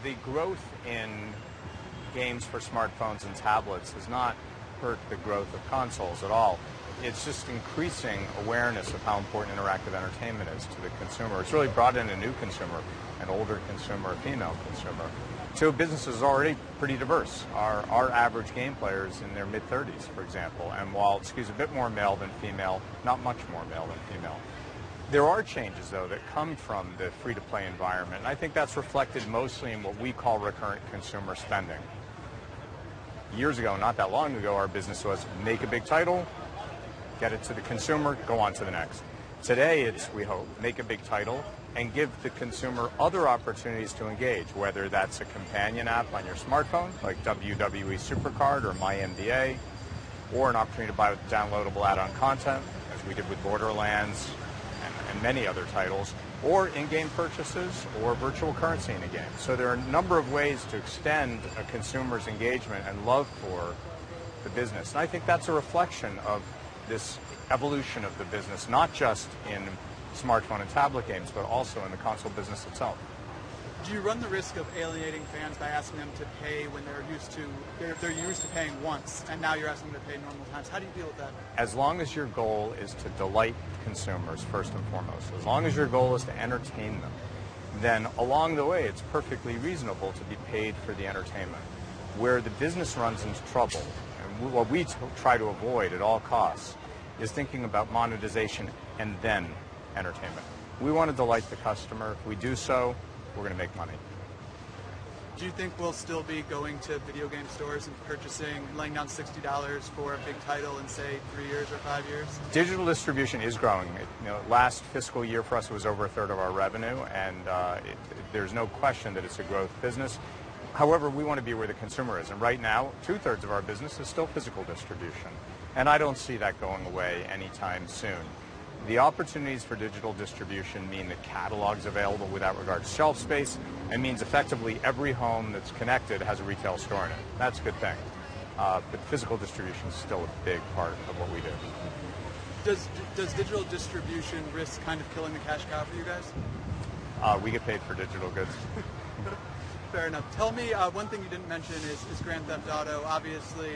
the growth in games for smartphones and tablets has not hurt the growth of consoles at all. It's just increasing awareness of how important interactive entertainment is to the consumer. It's really brought in a new consumer, an older consumer, a female consumer. So business is already pretty diverse. Our average game player is in their mid-30s, for example, and while it skews a bit more male than female, not much more male than female. There are changes, though, that come from the free-to-play environment, and I think that's reflected mostly in what we call recurrent consumer spending. Years ago, not that long ago, our business was make a big title, get it to the consumer, go on to the next. Today, it's, we hope, make a big title and give the consumer other opportunities to engage, whether that's a companion app on your smartphone, like WWE Supercard or MyNBA, or an opportunity to buy downloadable add-on content, as we did with Borderlands and many other titles, or in-game purchases or virtual currency in a game. So there are a number of ways to extend a consumer's engagement and love for the business. And I think that's a reflection of this evolution of the business, not just in smartphone and tablet games, but also in the console business itself. Do you run the risk of alienating fans by asking them to pay when they're used to paying once, and now you're asking them to pay normal times? How do you deal with that? As long as your goal is to delight consumers, first and foremost, as long as your goal is to entertain them, then along the way it's perfectly reasonable to be paid for the entertainment. Where the business runs into trouble, and what we try to avoid at all costs, is thinking about monetization and then entertainment. We want to delight the customer. If we do so, we're going to make money. Do you think we'll still be going to video game stores and purchasing, laying down $60 for a big title in, say, 3 years or 5 years? Digital distribution is growing. Last fiscal year for us it was over a third of our revenue, and there's no question that it's a growth business. However, we want to be where the consumer is, and right now, 2/3 of our business is still physical distribution, and I don't see that going away anytime soon. The opportunities for digital distribution mean that catalogs available without regard to shelf space, and means effectively every home that's connected has a retail store in it. That's a good thing. But physical distribution is still a big part of what we do. Does digital distribution risk kind of killing the cash cow for you guys? We get paid for digital goods. Fair enough. Tell me, one thing you didn't mention is Grand Theft Auto. Obviously,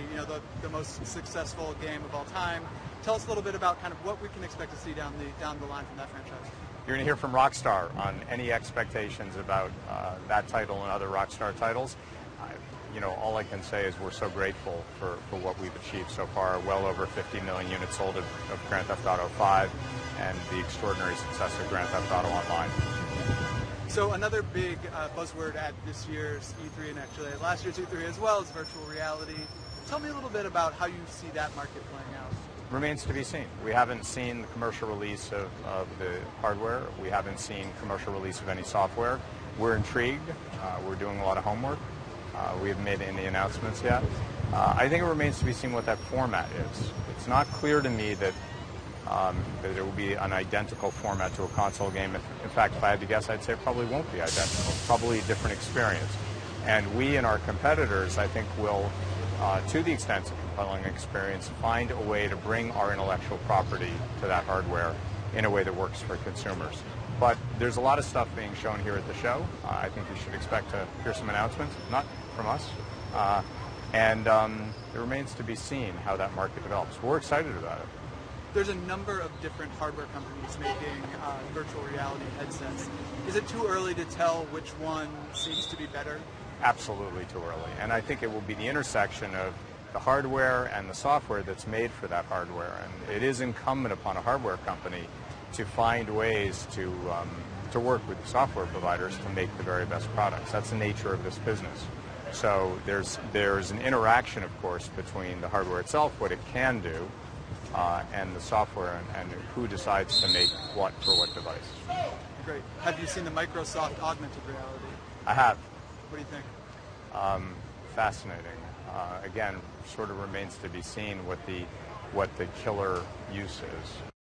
the most successful game of all time. Tell us a little bit about kind of what we can expect to see down the line from that franchise. You're going to hear from Rockstar on any expectations about that title and other Rockstar titles. All I can say is we're so grateful for what we've achieved so far. Well over 50 million units sold of Grand Theft Auto 5 and the extraordinary success of Grand Theft Auto Online. So another big buzzword at this year's E3 and actually at last year's E3 as well is virtual reality. Tell me a little bit about how you see that market playing out. Remains to be seen. We haven't seen the commercial release of the hardware. We haven't seen commercial release of any software. We're intrigued. We're doing a lot of homework. We haven't made any announcements yet. I think it remains to be seen what that format is. It's not clear to me that it will be an identical format to a console game. In fact, if I had to guess, I'd say it probably won't be identical. Probably a different experience. And we and our competitors, I think, will, to the extent of compelling experience, find a way to bring our intellectual property to that hardware in a way that works for consumers. But there's a lot of stuff being shown here at the show. I think you should expect to hear some announcements, not from us. And it remains to be seen how that market develops. We're excited about it. There's a number of different hardware companies making virtual reality headsets. Is it too early to tell which one seems to be better? Absolutely too early. And I think it will be the intersection of the hardware and the software that's made for that hardware. And it is incumbent upon a hardware company to find ways to work with the software providers to make the very best products. That's the nature of this business. So there's an interaction, of course, between the hardware itself, what it can do, and the software and who decides to make what for what device. Great. Have you seen the Microsoft augmented reality? I have. What do you think? Fascinating. Again, sort of remains to be seen what the killer use is.